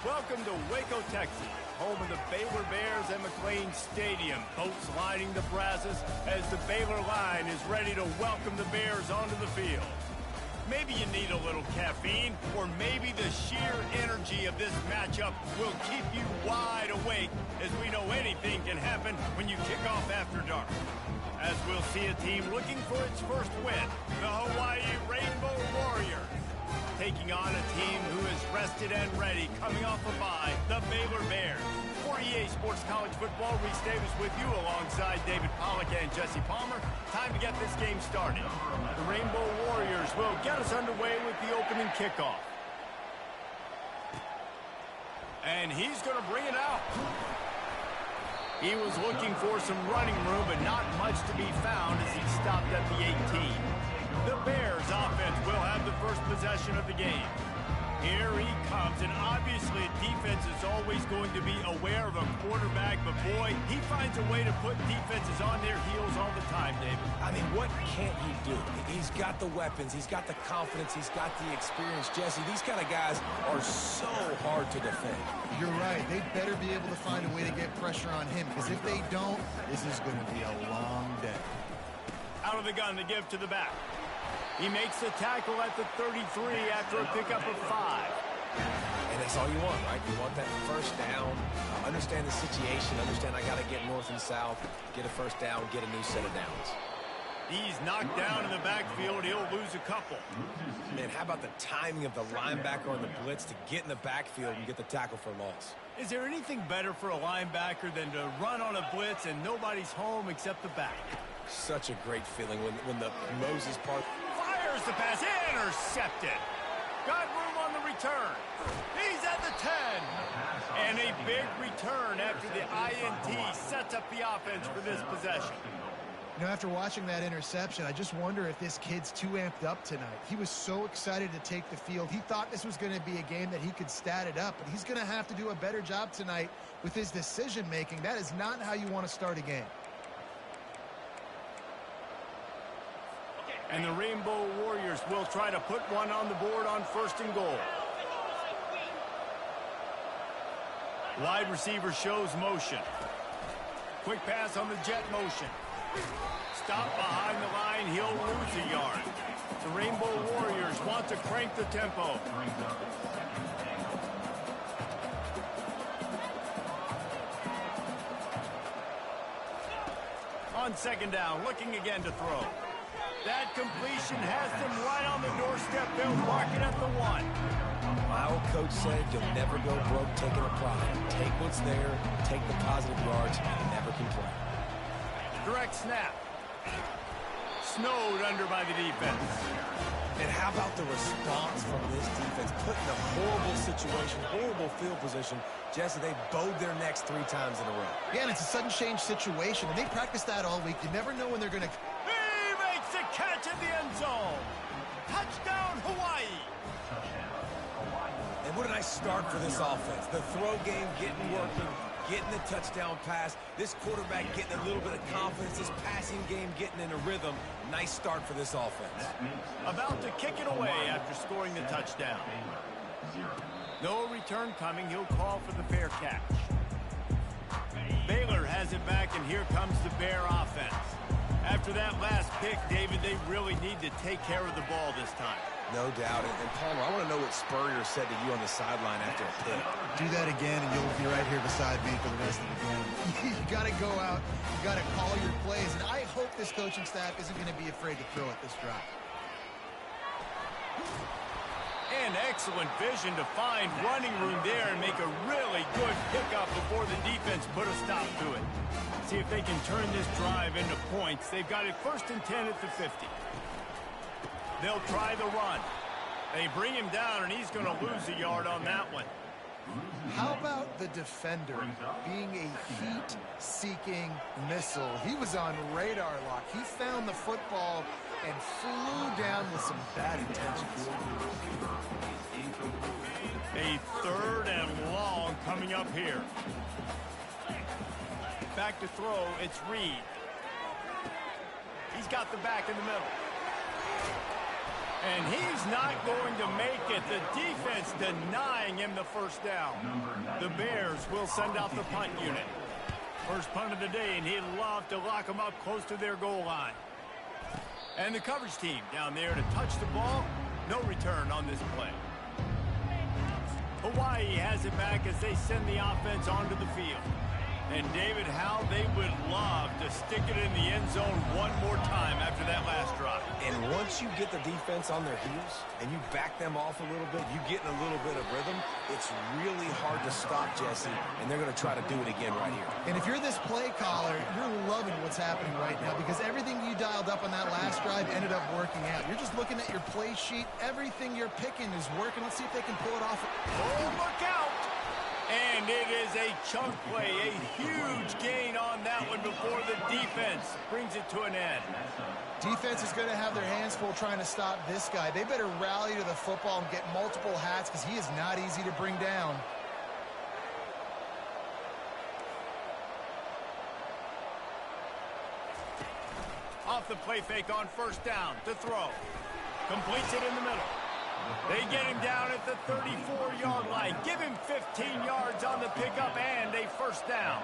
Welcome to Waco, Texas, home of the Baylor Bears and McLean Stadium. Boats lining the brazos as the Baylor line is ready to welcome the Bears onto the field. Maybe you need a little caffeine, or maybe the sheer energy of this matchup will keep you wide awake, as we know anything can happen when you kick off after dark. As we'll see a team looking for its first win, the Hawaii Rainbow Warriors, taking on a team who is rested and ready, coming off a bye, the Baylor Bears. For EA Sports College Football, Reese Davis with you alongside David Pollack and Jesse Palmer. Time to get this game started. The Rainbow Warriors will get us underway with the opening kickoff. And he's going to bring it out. He was looking for some running room, but not much to be found as he stopped at the 18. The Bears offense will have the first possession of the game. Here he comes, and obviously defense is always going to be aware of a quarterback, but boy, he finds a way to put defenses on their heels all the time, David. I mean, what can't he do? He's got the weapons, he's got the confidence, he's got the experience. Jesse, these kind of guys are so hard to defend. You're right. They'd better be able to find a way to get pressure on him, because if they don't, this is going to be a long day. Out of the gun to give to the back. He makes the tackle at the 33 after a pickup of 5. And that's all you want, right? You want that first down, understand the situation, understand I got to get north and south, get a first down, get a new set of downs. He's knocked down in the backfield. He'll lose a couple. Man, how about the timing of the linebacker on the blitz to get in the backfield and get the tackle for loss? Is there anything better for a linebacker than to run on a blitz and nobody's home except the back? Such a great feeling when the Moses part... Fires the pass, intercepted. Got room on the return. He's at the 10. And a big return after the INT sets up the offense for this possession. You know, after watching that interception, I just wonder if this kid's too amped up tonight. He was so excited to take the field. He thought this was going to be a game that he could stat it up, but he's going to have to do a better job tonight with his decision-making. That is not how you want to start a game. And the Rainbow Warriors will try to put one on the board on 1st and goal. Wide receiver shows motion. Quick pass on the jet motion. Stop behind the line, he'll lose a yard. The Rainbow Warriors want to crank the tempo. On 2nd down, looking again to throw. That completion has them right on the doorstep. They'll mark it at the 1. My old coach said you'll never go broke taking a profit. Take what's there, take the positive yards, and never complain. Direct snap. Snowed under by the defense. And how about the response from this defense? Put in a horrible situation, horrible field position. Jesse, they bowed their necks 3 times in a row. Yeah, and it's a sudden change situation, and they practice that all week. You never know when they're going to... A catch in the end zone. Touchdown, Hawaii. And what a nice start for this offense. The throw game getting working, getting the touchdown pass. This quarterback getting a little bit of confidence. This passing game getting in a rhythm. Nice start for this offense. About to kick it away after scoring the touchdown. No return coming. He'll call for the fair catch. Baylor has it back, and here comes the Bear offense. After that last pick, David, they really need to take care of the ball this time. No doubt. And Palmer, I want to know what Spurrier said to you on the sideline after a pick. Do that again, and you'll be right here beside me for the rest of the game. You got to go out. You got to call your plays. And I hope this coaching staff isn't going to be afraid to throw at this drive. And excellent vision to find running room there and make a really good pickup before the defense put a stop to it. See if they can turn this drive into points. They've got it 1st and 10 at the 50. They'll try the run. They bring him down, and he's going to lose a yard on that one. How about the defender being a heat-seeking missile? He was on radar lock. He found the football and flew down with some bad intentions. A 3rd and long coming up here. Back to throw, it's Reed. He's got the back in the middle. And he's not going to make it. The defense denying him the first down. The Bears will send out the punt unit. First punt of the day, and he'd love to lock them up close to their goal line. And the coverage team down there to touch the ball. No return on this play. Hawaii has it back as they send the offense onto the field. And, David, how they would love to stick it in the end zone one more time after that last drive. And once you get the defense on their heels and you back them off a little bit, you get in a little bit of rhythm, it's really hard to stop, Jesse, and they're going to try to do it again right here. And if you're this play caller, you're loving what's happening right now because everything you dialed up on that last drive ended up working out. You're just looking at your play sheet. Everything you're picking is working. Let's see if they can pull it off. Oh, look out! And it is a chunk play, a huge gain on that one before the defense brings it to an end. Defense is going to have their hands full trying to stop this guy. They better rally to the football and get multiple hats because he is not easy to bring down. Off the play fake on first down to throw. Completes it in the middle. They get him down at the 34-yard line. Give him 15 yards on the pickup and a first down.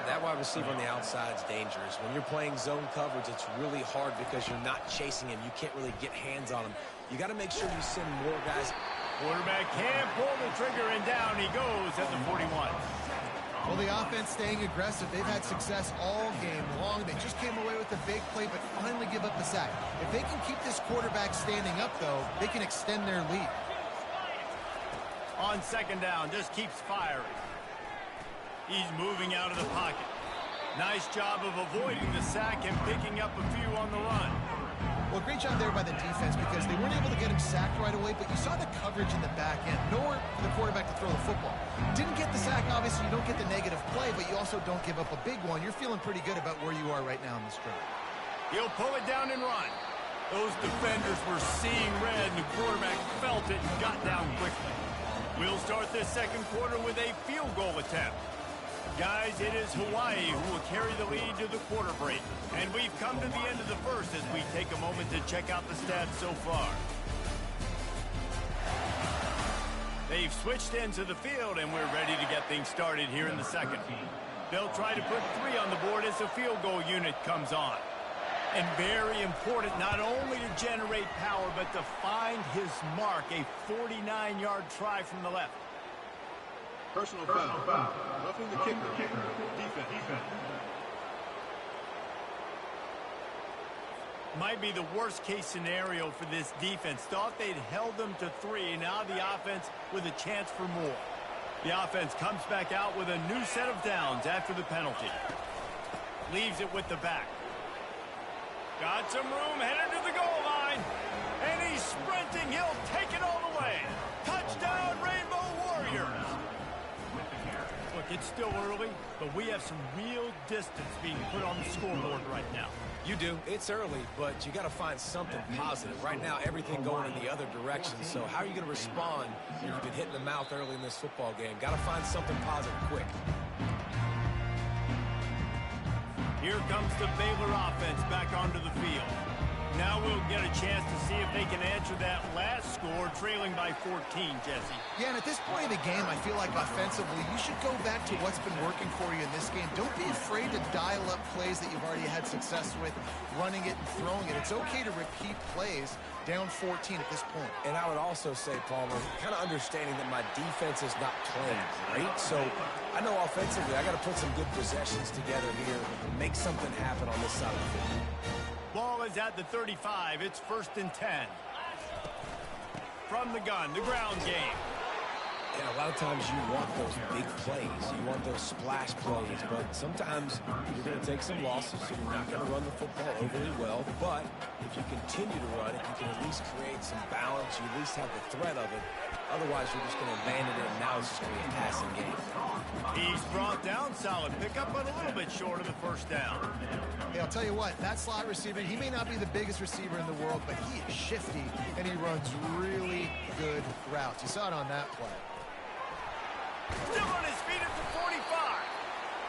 That wide receiver on the outside is dangerous. When you're playing zone coverage, it's really hard because you're not chasing him. You can't really get hands on him. You got to make sure you send more guys. Quarterback can't pull the trigger, and down he goes at the 41. Well, the offense staying aggressive. They've had success all game long. They just came away with a big play, but finally give up the sack. If they can keep this quarterback standing up, though, they can extend their lead. On second down, just keeps firing. He's moving out of the pocket. Nice job of avoiding the sack and picking up a few on the run. Well, great job there by the defense because they weren't able to get him sacked right away, but you saw the coverage in the back end. Nowhere for the quarterback to throw the football. Didn't get the sack, obviously. You don't get the negative play, but you also don't give up a big one. You're feeling pretty good about where you are right now in this drive. He'll pull it down and run. Those defenders were seeing red, and the quarterback felt it and got down quickly. We'll start this second quarter with a field goal attempt. Guys, it is Hawaii who will carry the lead to the quarter break. And we've come to the end of the first as we take a moment to check out the stats so far. They've switched into the field, and we're ready to get things started here in the second. They'll try to put 3 on the board as the field goal unit comes on. And very important not only to generate power, but to find his mark, a 49-yard try from the left. Personal foul. Roughing the kicker. Defense. Might be the worst-case scenario for this defense. Thought they'd held them to 3. Now the offense with a chance for more. The offense comes back out with a new set of downs after the penalty. Leaves it with the back. Got some room, headed to the goal line. And he's sprinting. He'll take it all the way. Touchdown, Rainbow Warriors. Look, it's still early, but we have some real distance being put on the scoreboard right now. You do. It's early, but you got to find something positive. Right now, everything going in the other direction. So how are you going to respond when you've been hit in the mouth early in this football game? Got to find something positive quick. Here comes the Baylor offense back onto the field. Now we'll get a chance to see if they can answer that last score, trailing by 14, Jesse. Yeah, and at this point in the game, I feel like offensively, you should go back to what's been working for you in this game. Don't be afraid to dial up plays that you've already had success with, running it and throwing it. It's okay to repeat plays down 14 at this point. And I would also say, Palmer, kind of understanding that my defense is not playing great. So I know offensively I got to put some good possessions together here and make something happen on this side of the field. Ball is at the 35. It's 1st and 10. From the gun, the ground game. Yeah, a lot of times you want those big plays. You want those splash plays, but sometimes you're going to take some losses, so you're not going to run the football overly well. But if you continue to run it, you can at least create some balance. You at least have the threat of it. Otherwise, you're just going to abandon it, and now it's just going to be a passing game. He's brought down, solid pickup, but a little bit short of the first down. Hey, I'll tell you what, that slot receiver, he may not be the biggest receiver in the world, but he is shifty, and he runs really good routes. You saw it on that play. Still on his feet at the 45.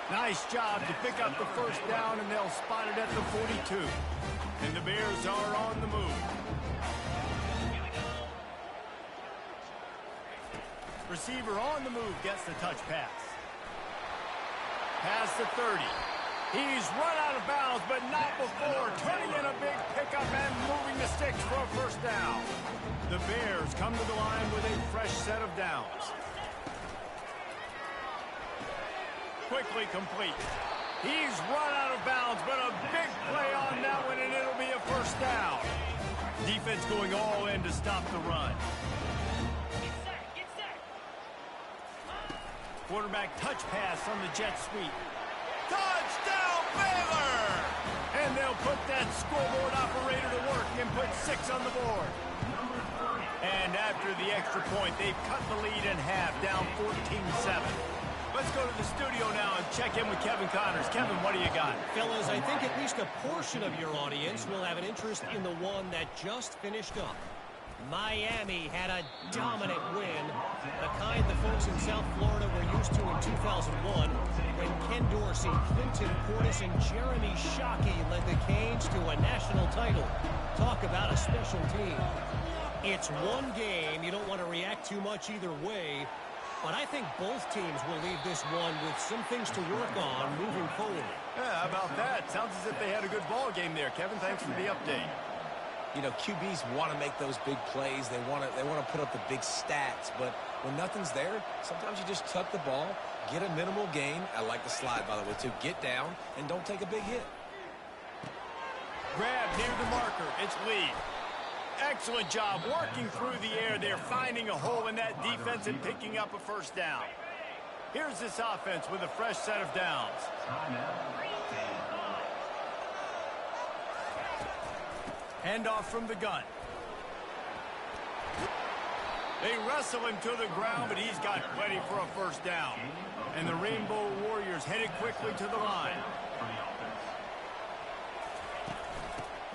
Nice job to pick up the first down, and they'll spot it at the 42. And the Bears are on the move. receiver on the move gets the touch pass. Pass to 30. He's run out of bounds, but not before turning in a big pickup and moving the sticks for a first down. The Bears come to the line with a fresh set of downs. Quickly complete. He's run out of bounds, but a big play on that one, and it'll be a first down. Defense going all in to stop the run. Quarterback touch pass on the jet sweep. Touchdown, Baylor! And they'll put that scoreboard operator to work and put 6 on the board. And after the extra point, they've cut the lead in half, down 14-7. Let's go to the studio now and check in with Kevin Connors. Kevin, what do you got? Fellas, I think at least a portion of your audience will have an interest in the one that just finished up. Miami had a dominant win, the kind the folks in South Florida were used to in 2001 when Ken Dorsey, Clinton Portis, and Jeremy Shockey led the Canes to a national title. Talk about a special team. It's one game. You don't want to react too much either way, but I think both teams will leave this one with some things to work on moving forward. Yeah, how about that? Sounds as if they had a good ball game there. Kevin, thanks for the update. You know, QBs want to make those big plays. They want to put up the big stats. But when nothing's there, sometimes you just tuck the ball, get a minimal gain. I like the slide, by the way, too. Get down and don't take a big hit. Grab near the marker. It's Lee. Excellent job working through the air there, finding a hole in that defense and picking up a first down. Here's this offense with a fresh set of downs. Handoff from the gun. They wrestle him to the ground, but he's got plenty for a first down. And the Rainbow Warriors headed quickly to the line.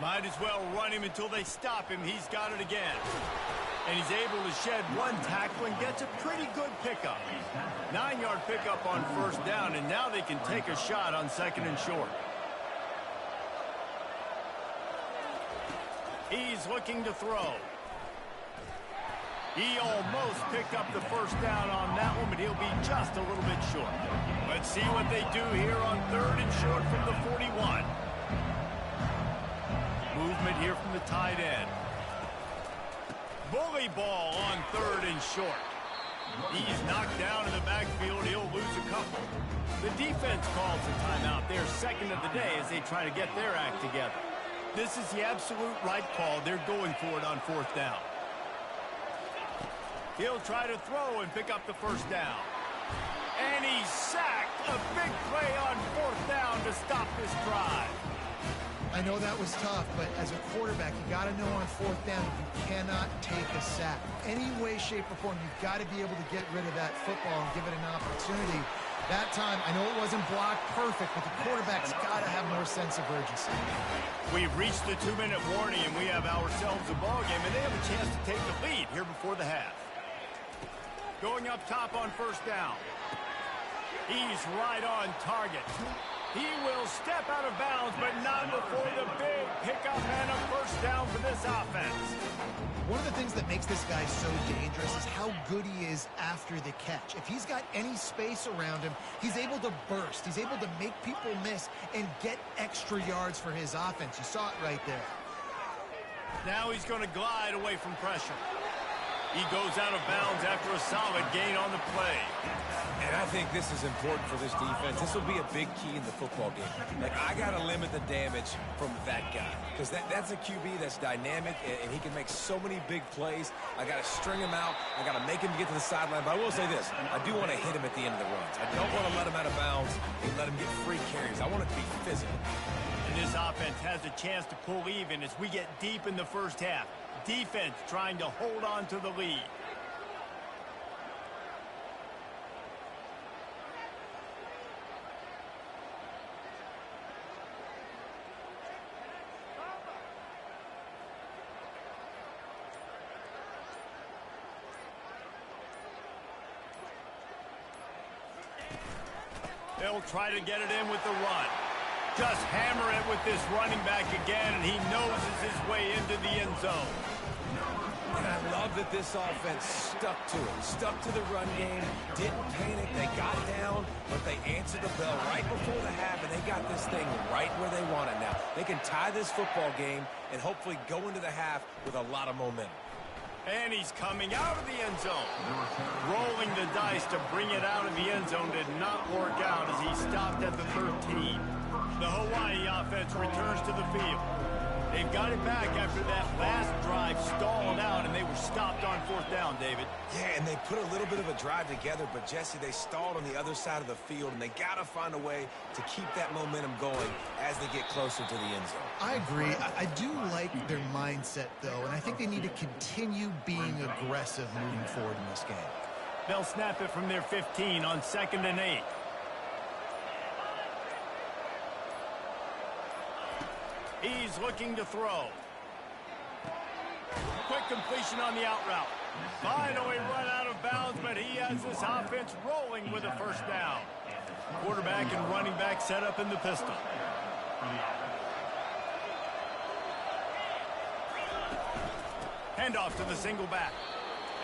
Might as well run him until they stop him. He's got it again. And he's able to shed one tackle and gets a pretty good pickup. 9-yard pickup on first down, and now they can take a shot on second and short. He's looking to throw. He almost picked up the first down on that one, but he'll be just a little bit short. Let's see what they do here on third and short from the 41. Movement here from the tight end. Bully ball on third and short. He's knocked down in the backfield. He'll lose a couple. The defense calls a timeout. They're second of the day as they try to get their act together. This is the absolute right call. They're going for it on fourth down. He'll try to throw and pick up the first down. And he's sacked. A big play on fourth down to stop this drive. I know that was tough, but as a quarterback, you got to know on fourth down you cannot take a sack. Any way, shape, or form, you've got to be able to get rid of that football and give it an opportunity. That time, I know it wasn't blocked perfect, but the quarterback's got to have more sense of urgency. We've reached the 2-minute warning, and we have ourselves a ball game, and they have a chance to take the lead here before the half. Going up top on first down. He's right on target. He will step out of bounds, but not before the big pickup and a first down for this offense. One of the things that makes this guy so dangerous is how good he is after the catch. If he's got any space around him, he's able to burst. He's able to make people miss and get extra yards for his offense. You saw it right there. Now he's going to glide away from pressure. He goes out of bounds after a solid gain on the play. And I think this is important for this defense. This will be a big key in the football game. Like, I got to limit the damage from that guy. Because that's a QB that's dynamic, and he can make so many big plays. I got to string him out. I got to make him get to the sideline. But I will say this. I do want to hit him at the end of the runs. I don't want to let him out of bounds and let him get free carries. I want it to be physical. And this offense has a chance to pull even as we get deep in the first half. Defense trying to hold on to the lead. They'll try to get it in with the run. Just hammer it with this running back again, and he noses his way into the end zone. And I love that this offense stuck to it, stuck to the run game, didn't panic. They got down, but they answered the bell right before the half, and they got this thing right where they want it now. They can tie this football game and hopefully go into the half with a lot of momentum. And he's coming out of the end zone. Rolling the dice to bring it out of the end zone did not work out as he stopped at the 13. The Hawaii offense returns to the field. They've got it back after that last drive stalled out, and they were stopped on 4th down, David. Yeah, and they put a little bit of a drive together, but, Jesse, they stalled on the other side of the field, and they got to find a way to keep that momentum going as they get closer to the end zone. I agree. I do like their mindset, though, and I think they need to continue being aggressive moving forward in this game. They'll snap it from their 15 on 2nd and 8. He's looking to throw. Quick completion on the out route. Finally run out of bounds, but he has this offense rolling with a first down. Quarterback and running back set up in the pistol. Handoff to the single back.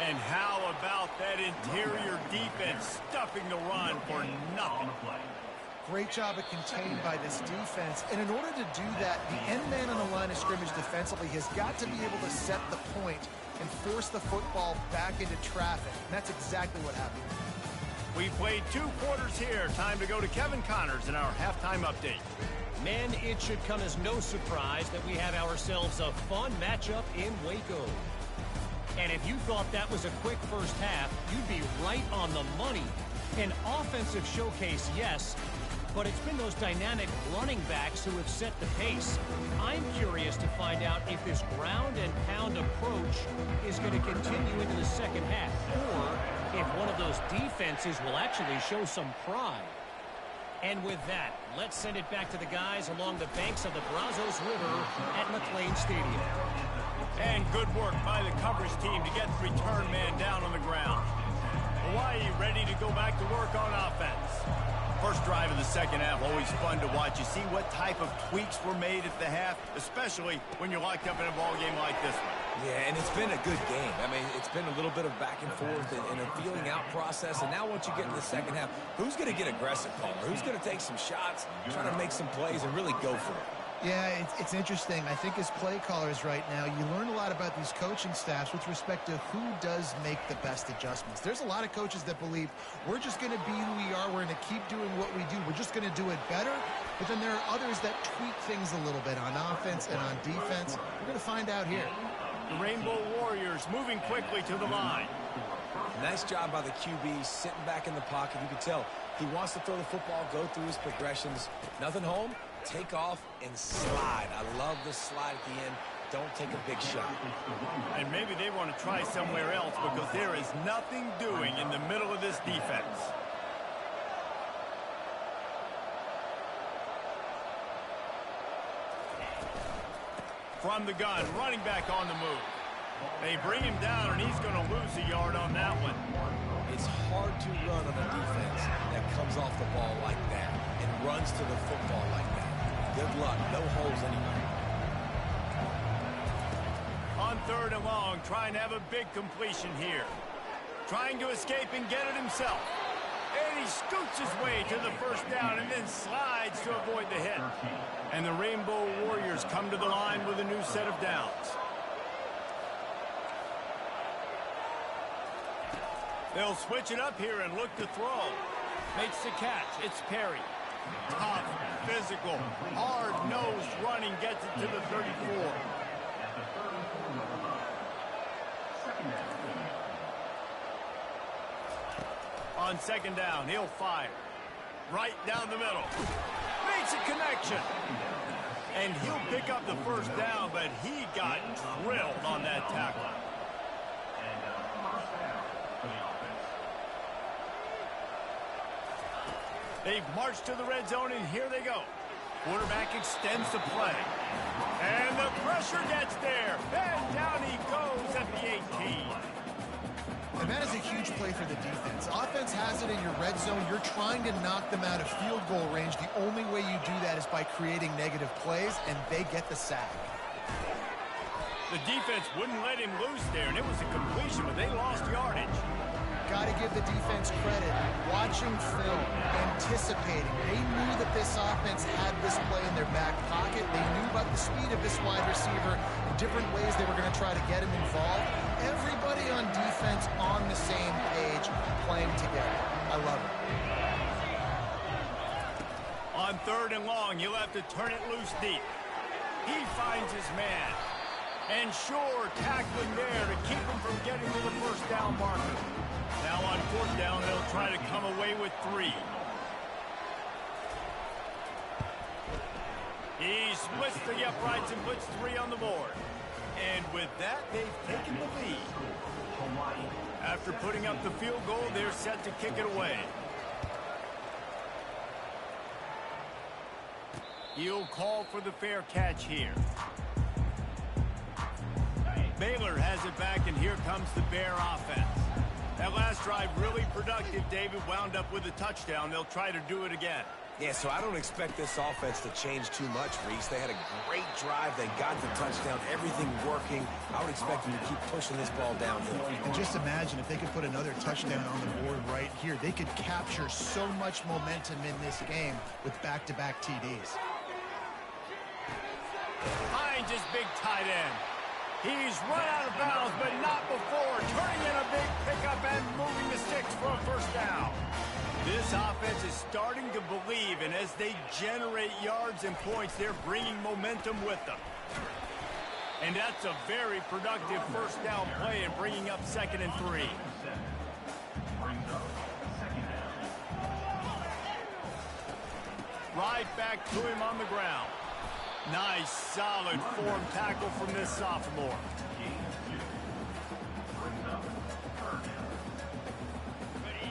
And how about that interior defense stuffing the run for nothing? Great job of contained by this defense. And in order to do that, the end man on the line of scrimmage defensively has got to be able to set the point and force the football back into traffic. And that's exactly what happened. We played 2 quarters here. Time to go to Kevin Connors in our halftime update. Men, it should come as no surprise that we have ourselves a fun matchup in Waco. And if you thought that was a quick first half, you'd be right on the money. An offensive showcase, yes, but it's been those dynamic running backs who have set the pace. I'm curious to find out if this ground and pound approach is going to continue into the second half, or if one of those defenses will actually show some pride. And with that, let's send it back to the guys along the banks of the Brazos River at McLean Stadium. And good work by the coverage team to get the return man down on the ground. Hawaii ready to go back to work on offense. First drive of the second half, always fun to watch. You see what type of tweaks were made at the half, especially when you're locked up in a ball game like this one. Yeah, and it's been a good game. I mean, it's been a little bit of back and forth and a feeling out process. And now once you get into the second half, who's going to get aggressive, Palmer? Who's going to take some shots, try to make some plays, and really go for it? Yeah, it's interesting. I think as play callers right now, you learn a lot about these coaching staffs with respect to who does make the best adjustments. There's a lot of coaches that believe we're just going to be who we are. We're going to keep doing what we do. We're just going to do it better. But then there are others that tweak things a little bit on offense and on defense. We're going to find out here. The Rainbow Warriors moving quickly to the line. Nice job by the QB, sitting back in the pocket. You can tell he wants to throw the football, go through his progressions. Nothing home, take off, and slide. I love the slide at the end. Don't take a big shot. And maybe they want to try somewhere else because there is nothing doing in the middle of this defense. From the gun, running back on the move. They bring him down, and he's going to lose a yard on that one. It's hard to run on a defense that comes off the ball like that and runs to the football like that. Good luck. No holes anywhere. On 3rd and long, trying to have a big completion here. Trying to escape and get it himself. And he scoots his way to the first down and then slides to avoid the hit. And the Rainbow Warriors come to the line with a new set of downs. They'll switch it up here and look to throw. Makes the catch. It's Perry. Tough, physical, hard-nosed running gets it to the 34. On 2nd down, he'll fire. Right down the middle. Makes a connection. And he'll pick up the first down, but he got drilled on that tackle. They've marched to the red zone, and here they go. Quarterback extends the play. And the pressure gets there. And down he goes at the 18. And that is a huge play for the defense. Offense has it in your red zone. You're trying to knock them out of field goal range. The only way you do that is by creating negative plays, and they get the sack. The defense wouldn't let him loose there, and it was a completion, but they lost yardage. Got to give the defense credit. Watching film, anticipating. They knew that this offense had this play in their back pocket. They knew about the speed of this wide receiver, the different ways they were going to try to get him involved. Everybody on defense on the same page, playing together. I love it. On 3rd and long, you'll have to turn it loose deep. He finds his man. And sure, tackling there to keep him from getting to the first down marker. Now on 4th down, they'll try to come away with 3. He splits the uprights and puts 3 on the board. And with that, they've taken the lead. After putting up the field goal, they're set to kick it away. He'll call for the fair catch here. Baylor has it back, and here comes the Bear offense. That last drive really productive. David wound up with a touchdown. They'll try to do it again. Yeah, so I don't expect this offense to change too much, Reese. They had a great drive. They got the touchdown. Everything working. I would expect them to keep pushing this ball downhill. And just imagine if they could put another touchdown on the board right here. They could capture so much momentum in this game with back-to-back TDs. Finds his big tight end. He's run out of bounds, but not before turning in a big pickup and moving the sticks for a first down. This offense is starting to believe, and as they generate yards and points, they're bringing momentum with them. And that's a very productive first down play and bringing up 2nd and 3. Right back to him on the ground. Nice, solid form tackle from this sophomore.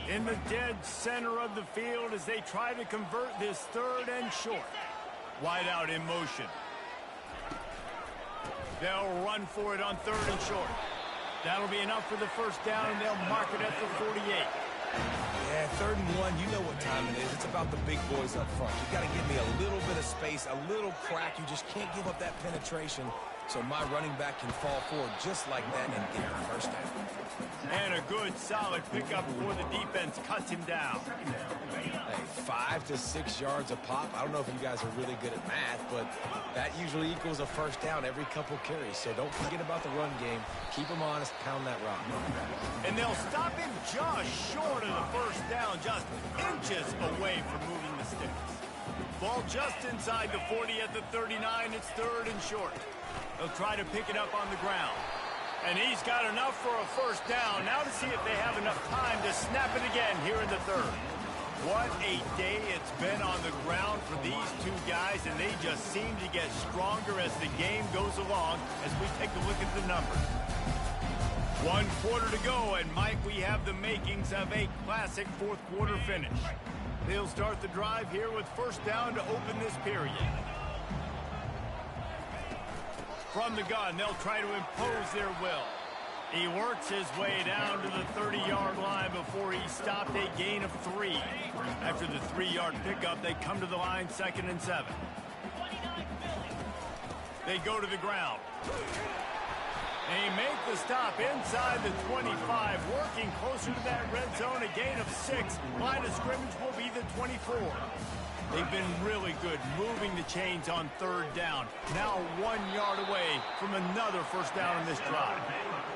In the dead center of the field as they try to convert this 3rd and short. Wide out in motion. They'll run for it on 3rd and short. That'll be enough for the first down, and they'll mark it at the 48. Yeah, 3rd and 1, you know what time it is. It's about the big boys up front. You got to give me a little bit of space, a little crack. You just can't give up that penetration, so my running back can fall forward just like that and get the first down. And a good, solid pickup before the defense cuts him down. Hey, 5 to 6 yards a pop. I don't know if you guys are really good at math, but that usually equals a first down every couple carries. So don't forget about the run game. Keep them honest, pound that rock. And they'll stop him just short of the first down, just inches away from moving the sticks. Ball just inside the 40 at the 39. It's 3rd and short. They'll try to pick it up on the ground. And he's got enough for a first down. Now to see if they have enough time to snap it again here in the 3rd. What a day it's been on the ground for these two guys, and they just seem to get stronger as the game goes along as we take a look at the numbers. 1 quarter to go, and Mike, we have the makings of a classic 4th quarter finish. They'll start the drive here with first down to open this period. From the gun, they'll try to impose their will. He works his way down to the 30-yard line before he stopped a gain of 3. After the 3-yard pickup, they come to the line 2nd and 7. They go to the ground. They make the stop inside the 25, working closer to that red zone, a gain of 6. Line of scrimmage will be the 24. They've been really good moving the chains on 3rd down. Now 1 yard away from another first down in this drive.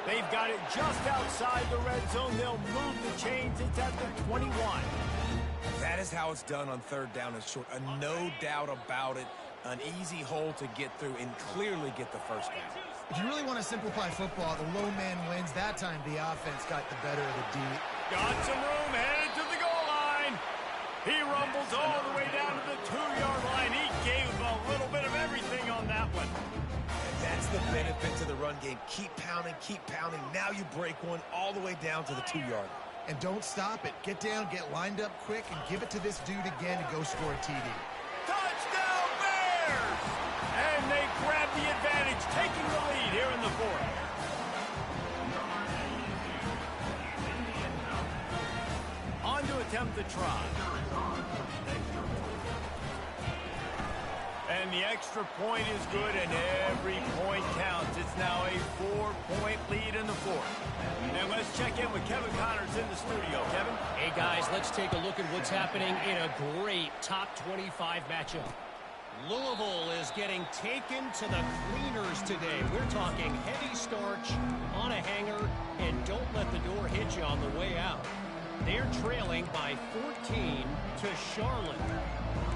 They've got it just outside the red zone. They'll move the chains. It's at the 21. That is how it's done on 3rd down and short. No doubt about it. An easy hole to get through and clearly get the first down. If you really want to simplify football, the low man wins. That time the offense got the better of the D. Got some room, headed to the goal line. He rumbles all the way down to the 2-yard line. He gave a little bit of everything on that one. And that's the benefit to the run game. Keep pounding, keep pounding. Now you break one all the way down to the 2-yard line. And don't stop it. Get down, get lined up quick, and give it to this dude again to go score a TD. Touchdown Bears! And they grab the advantage, taking the lead here in the 4th. On to attempt the try. And the extra point is good, and every point counts. It's now a 4-point lead in the fourth. And let's check in with Kevin Connors in the studio. Kevin? Hey, guys, let's take a look at what's happening in a great top 25 matchup. Louisville is getting taken to the cleaners today. We're talking heavy starch on a hanger, and don't let the door hit you on the way out. They're trailing by 14 to Charlotte.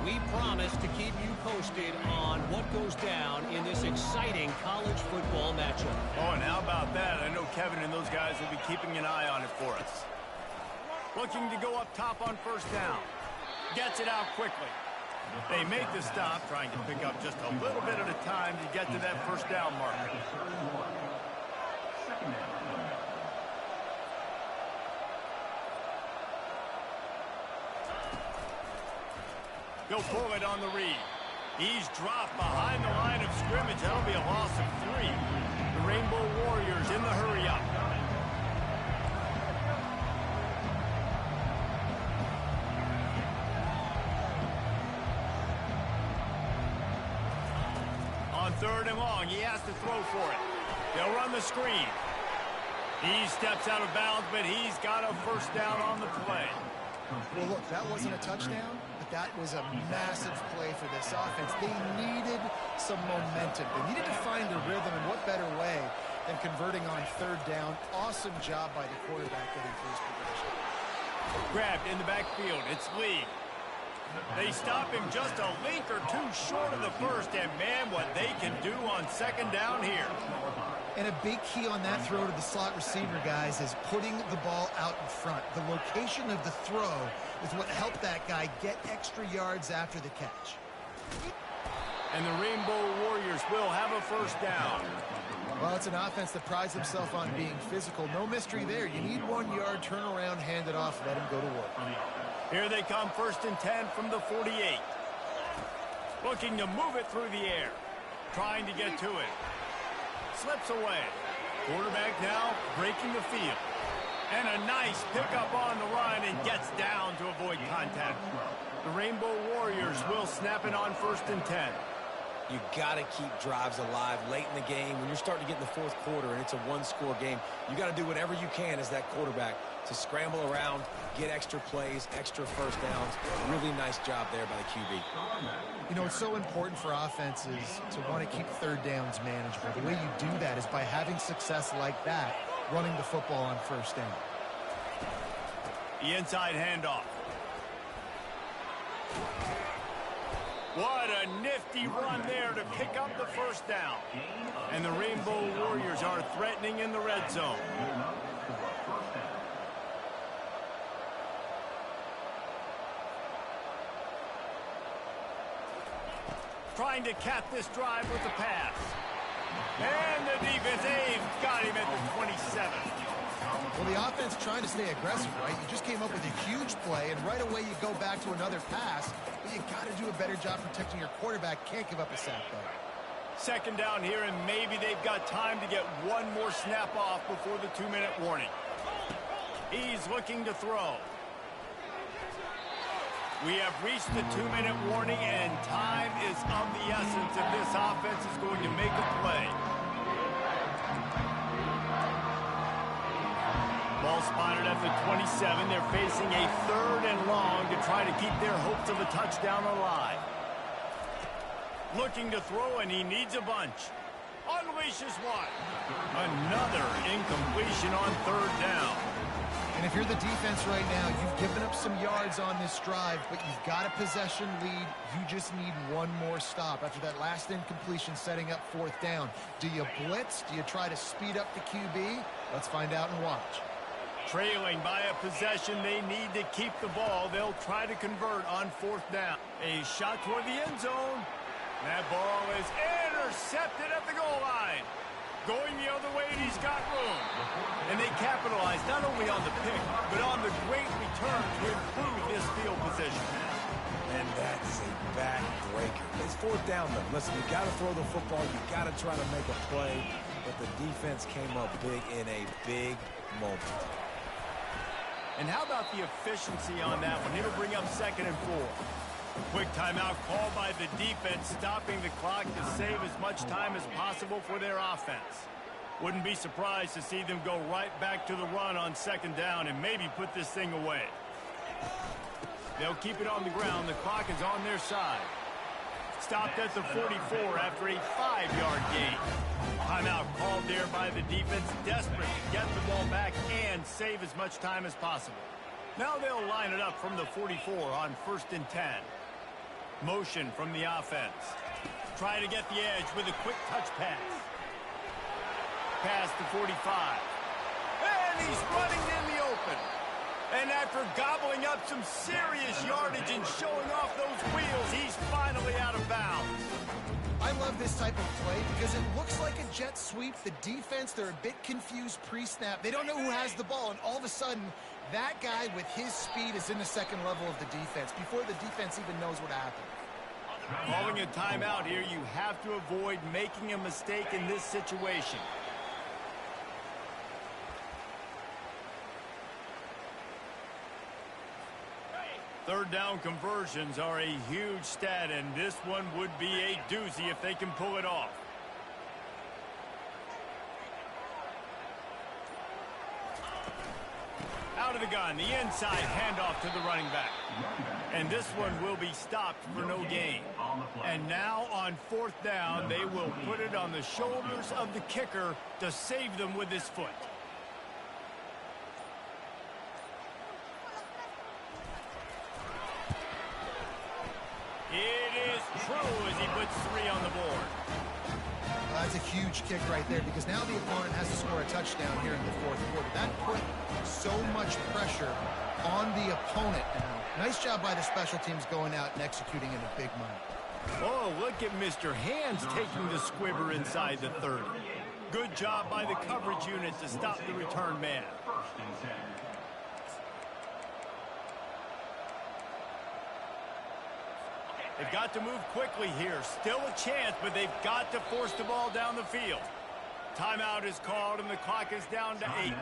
We promise to keep you posted on what goes down in this exciting college football matchup. Oh, and how about that? I know Kevin and those guys will be keeping an eye on it for us. Looking to go up top on first down. Gets it out quickly. They make the stop, trying to pick up just a little bit at a time to get to that first down mark. They'll pull it on the read. He's dropped behind the line of scrimmage. That'll be a loss of 3. The Rainbow Warriors in the hurry-up. On 3rd and long, he has to throw for it. They'll run the screen. He steps out of bounds, but he's got a first down on the play. Well, look, that wasn't a touchdown, but that was a massive play for this offense. They needed some momentum. They needed to find a rhythm, and what better way than converting on 3rd down. Awesome job by the quarterback getting first progression. Grabbed in the backfield. It's Lee. They stop him just a link or two short of the first, and man, what they can do on 2nd down here. And a big key on that throw to the slot receiver, guys, is putting the ball out in front. The location of the throw is what helped that guy get extra yards after the catch. And the Rainbow Warriors will have a first down. Well, it's an offense that prides himself on being physical. No mystery there. You need 1 yard, turn around, hand it off, let him go to work. Here they come, 1st and 10 from the 48. Looking to move it through the air. Trying to get to it. Slips away. Quarterback now breaking the field. And a nice pickup on the run and gets down to avoid contact. The Rainbow Warriors will snap it on 1st and 10. You got to keep drives alive late in the game. When you're starting to get in the 4th quarter and it's a 1-score game, you got to do whatever you can as that quarterback to scramble around, get extra plays, extra first downs. Really nice job there by the QB. You know, it's so important for offenses to want to keep 3rd downs manageable. The way you do that is by having success like that, running the football on 1st down. The inside handoff. What a nifty run there to pick up the first down. And the Rainbow Warriors are threatening in the red zone. Trying to cap this drive with the pass. And the defense, they've got him at the 27. Well, the offense trying to stay aggressive, right? You just came up with a huge play, and right away you go back to another pass. But you got to do a better job protecting your quarterback. Can't give up a sack, though. 2nd down here, and maybe they've got time to get one more snap off before the 2-minute warning. He's looking to throw. We have reached the 2-minute warning, and time is of the essence if this offense is going to make a play. Ball spotted at the 27. They're facing a 3rd and long to try to keep their hopes of a touchdown alive. Looking to throw, and he needs a bunch. Unleashes one. Another incompletion on 3rd down. And if you're the defense right now, you've given up some yards on this drive, but you've got a possession lead. You just need one more stop after that last incompletion setting up 4th down. Do you blitz? Do you try to speed up the QB? Let's find out and watch. Trailing by a possession, they need to keep the ball. They'll try to convert on 4th down. A shot toward the end zone. That ball is intercepted at the goal line. Going the other way, and he's got room. And they capitalize not only on the pick, but on the great return to improve this field position. And that's a back-breaker. It's 4th down, though. Listen, you got to throw the football. You got to try to make a play. But the defense came up big in a big moment. And how about the efficiency on that one? It'll bring up 2nd and 4. Quick timeout called by the defense, stopping the clock to save as much time as possible for their offense. Wouldn't be surprised to see them go right back to the run on second down and maybe put this thing away. They'll keep it on the ground. The clock is on their side. Stopped at the 44 after a 5-yard gain. Timeout called there by the defense, desperate to get the ball back and save as much time as possible. Now they'll line it up from the 44 on 1st and 10. Motion from the offense. Try to get the edge with a quick touch pass. Past the 45. And he's running in the open. And after gobbling up some serious yardage and showing off those wheels, he's finally out of bounds. I love this type of play because it looks like a jet sweep. The defense, they're a bit confused pre-snap. They don't know who has the ball, and all of a sudden, that guy with his speed is in the second level of the defense before the defense even knows what happened. Calling a timeout here, you have to avoid making a mistake in this situation. Third down conversions are a huge stat, and this one would be a doozy if they can pull it off. Out of the gun, the inside handoff to the running back. And this one will be stopped for no gain. And now on 4th down, they will put it on the shoulders of the kicker to save them with his foot. It is true as he puts 3 on the board. That's a huge kick right there because now the opponent has to score a touchdown here in the 4th quarter. That put so much pressure on the opponent now. Nice job by the special teams going out and executing in a big moment. Oh, look at Mr. Hands taking the squibber inside the 30. Good job by the coverage unit to stop the return man. They've got to move quickly here. Still a chance, but they've got to force the ball down the field. Timeout is called, and the clock is down to 8.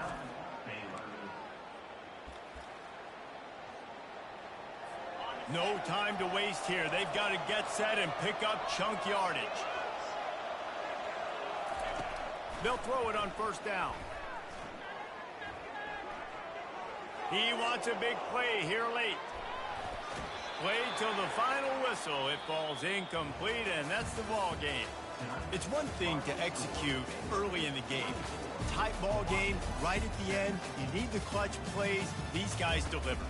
No time to waste here. They've got to get set and pick up chunk yardage. They'll throw it on 1st down. He wants a big play here late. Played till the final whistle. It falls incomplete, and that's the ball game. It's one thing to execute early in the game. Tight ball game, right at the end. You need the clutch plays. These guys deliver.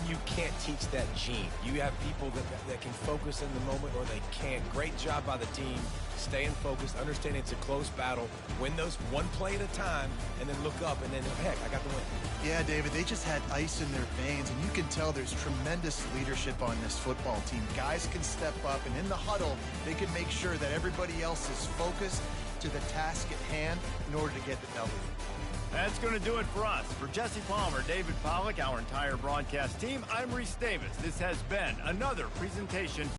You can't teach that gene. You have people that can focus in the moment or they can't. Great job by the team, staying focused, understanding it's a close battle, win those one play at a time, and then look up and then, heck, I got the win. Yeah, David, they just had ice in their veins, and you can tell there's tremendous leadership on this football team. Guys can step up, and in the huddle, they can make sure that everybody else is focused to the task at hand in order to get the W. That's going to do it for us. For Jesse Palmer, David Pollack, our entire broadcast team, I'm Reese Davis. This has been another presentation